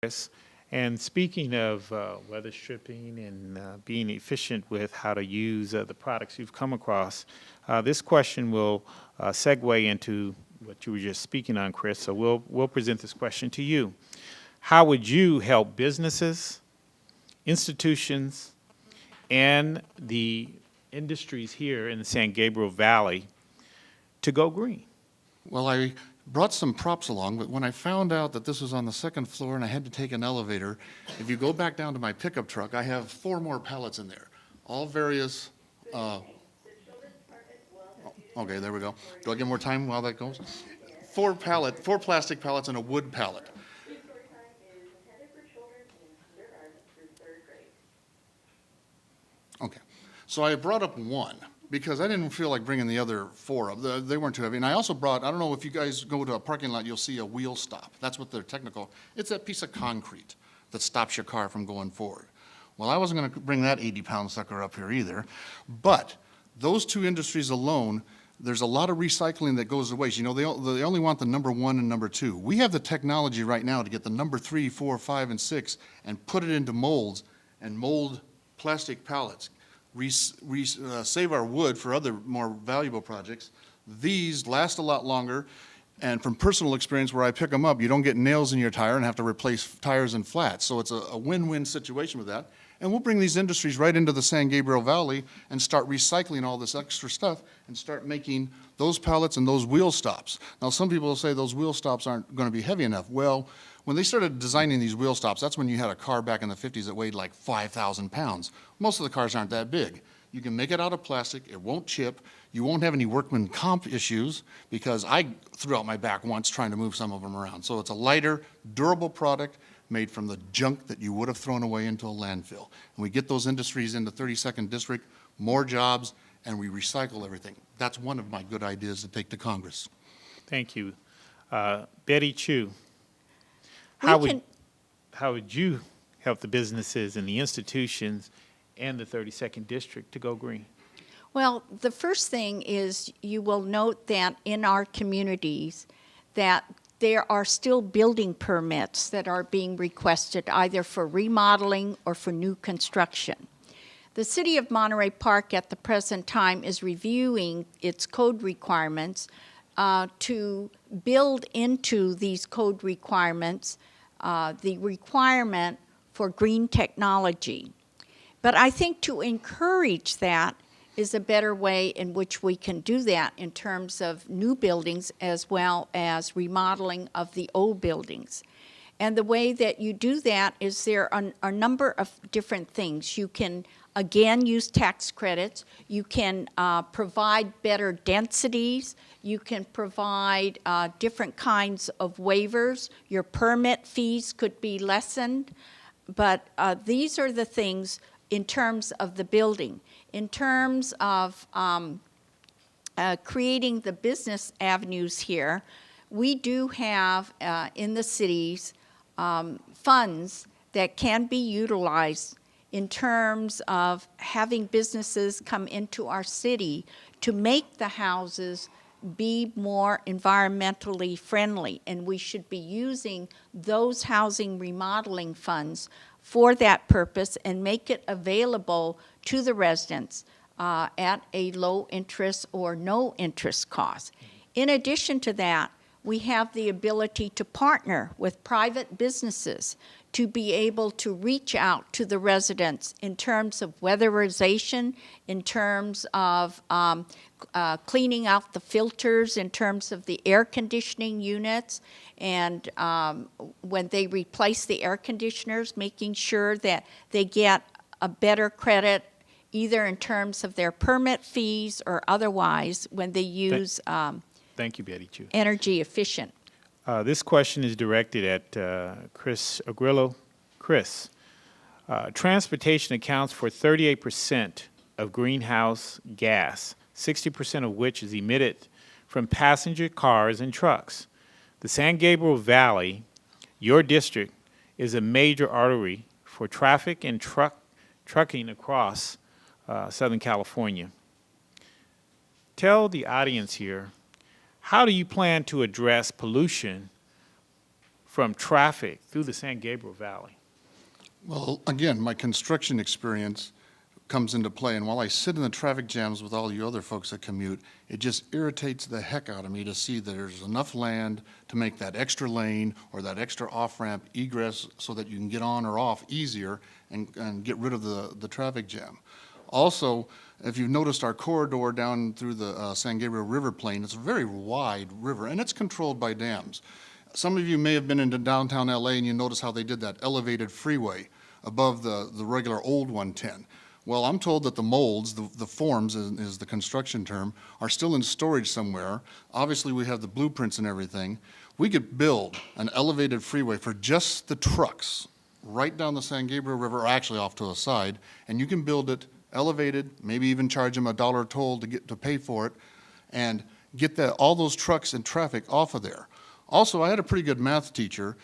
Chris. And speaking of weather stripping and being efficient with how to use the products you've come across, this question will segue into what you were just speaking on, Chris. So we'll present this question to you. How would you help businesses, institutions, and the industries here in the San Gabriel Valley to go green? Well, I brought some props along, but when I found out that this was on the second floor and I had to take an elevator, if you go back down to my pickup truck, I have 4 more pallets in there, all various, okay, there we go. Do I get more time while that goes? 4 plastic pallets and a wood pallet. Okay, so I brought up 1 because I didn't feel like bringing the other 4 up. They weren't too heavy. And I also brought, I don't know if you guys go to a parking lot, you'll see a wheel stop. That's what they're technical. It's that piece of concrete that stops your car from going forward. Well, I wasn't going to bring that 80-pound sucker up here either. But those 2 industries alone, there's a lot of recycling that goes to waste. You know, they only want the number 1 and number 2. We have the technology right now to get the number 3, 4, 5, and 6 and put it into molds and mold plastic pallets. Save our wood for other more valuable projects. These last a lot longer, and from personal experience where I pick them up, you don't get nails in your tire and have to replace tires and flats. So it's a win-win situation with that. And we'll bring these industries right into the San Gabriel Valley and start recycling all this extra stuff and start making those pallets and those wheel stops. Now, some people will say those wheel stops aren't going to be heavy enough. Well, when they started designing these wheel stops, that's when you had a car back in the 50s that weighed like 5,000 pounds. Most of the cars aren't that big. You can make it out of plastic, it won't chip, you won't have any workman comp issues because I threw out my back once trying to move some of them around. So it's a lighter, durable product made from the junk that you would have thrown away into a landfill. And we get those industries in the 32nd District, more jobs, and we recycle everything. That's one of my good ideas to take to Congress. Thank you. Betty Chu, how would you help the businesses and the institutions and the 32nd District to go green? Well, the first thing is you will note that in our communities that there are still building permits that are being requested either for remodeling or for new construction. The City of Monterey Park at the present time is reviewing its code requirements to build into these code requirements the requirement for green technology. But I think to encourage that is a better way in which we can do that in terms of new buildings as well as remodeling of the old buildings. And the way that you do that is there are a number of different things. You can, again, use tax credits. You can provide better densities. You can provide different kinds of waivers. Your permit fees could be lessened. But these are the things in terms of the building. In terms of creating the business avenues here, we do have in the cities funds that can be utilized in terms of having businesses come into our city to make the houses be more environmentally friendly. And we should be using those housing remodeling funds for that purpose and make it available to the residents at a low interest or no interest cost. In addition to that, we have the ability to partner with private businesses to be able to reach out to the residents in terms of weatherization, in terms of cleaning out the filters, in terms of the air conditioning units, and when they replace the air conditioners, making sure that they get a better credit either in terms of their permit fees or otherwise when they use Thank you, Betty Chu. energy efficient. This question is directed at Chris Agrella. Chris, transportation accounts for 38% of greenhouse gas, 60% of which is emitted from passenger cars and trucks. The San Gabriel Valley, your district, is a major artery for traffic and trucking across Southern California. Tell the audience here, how do you plan to address pollution from traffic through the San Gabriel Valley? Well, again, my construction experience comes into play, and while I sit in the traffic jams with all you other folks that commute, it just irritates the heck out of me to see that there's enough land to make that extra lane or that extra off-ramp egress so that you can get on or off easier and get rid of the traffic jam. Also, if you've noticed our corridor down through the San Gabriel River Plain, it's a very wide river, and it's controlled by dams. Some of you may have been into downtown LA and you notice how they did that elevated freeway above the regular old 110. Well, I'm told that the molds, the forms is the construction term, are still in storage somewhere. Obviously, we have the blueprints and everything. We could build an elevated freeway for just the trucks right down the San Gabriel River, or actually off to the side, and you can build it elevated, maybe even charge them $1 toll to pay for it, and get all those trucks and traffic off of there. Also, I had a pretty good math teacher.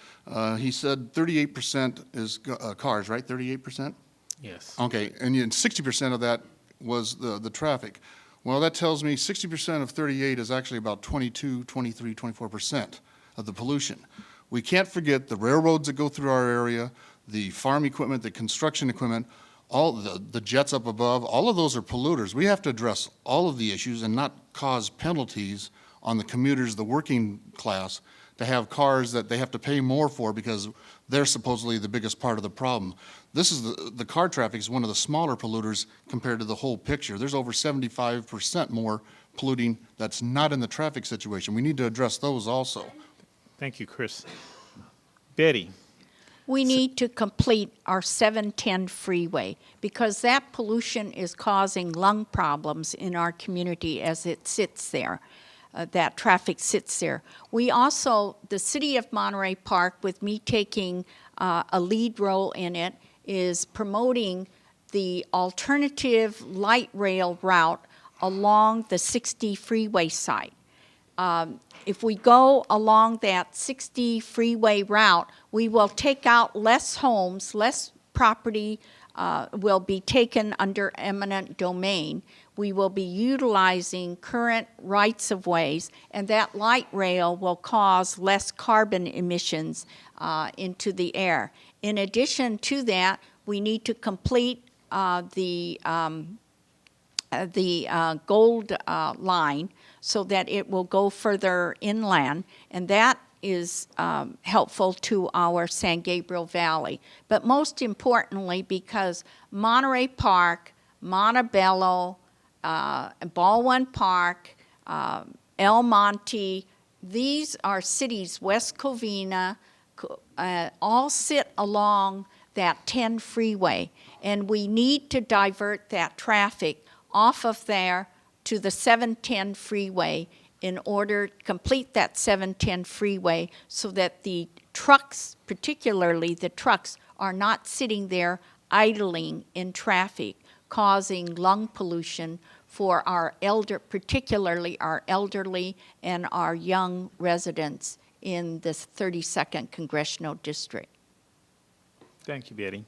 He said 38% is cars, right? 38%? Yes. Okay, and 60% of that was the traffic. Well, that tells me 60% of 38 is actually about 22, 23, 24% of the pollution. We can't forget the railroads that go through our area, the farm equipment, the construction equipment, all the jets up above, all of those are polluters. We have to address all of the issues and not cause penalties on the commuters, the working class, to have cars that they have to pay more for because they're supposedly the biggest part of the problem. This is the car traffic is one of the smaller polluters compared to the whole picture. There's over 75% more polluting that's not in the traffic situation. We need to address those also. Thank you, Chris. Betty? We need to complete our 710 freeway because that pollution is causing lung problems in our community as it sits there. That traffic sits there. We also, the city of Monterey Park, with me taking a lead role in it, is promoting the alternative light rail route along the 60 freeway site. If we go along that 60 freeway route, we will take out less homes, less property will be taken under eminent domain. We will be utilizing current rights-of-ways, and that light rail will cause less carbon emissions into the air. In addition to that, we need to complete the gold line so that it will go further inland, and that is helpful to our San Gabriel Valley. But most importantly, because Monterey Park, Montebello, Baldwin Park, El Monte, these are cities, West Covina, all sit along that 10 freeway, and we need to divert that traffic off of there to the 710 freeway in order to complete that 710 freeway so that the trucks, particularly the trucks, are not sitting there idling in traffic, causing lung pollution for our particularly our elderly and our young residents in this 32nd Congressional District. Thank you, Betty.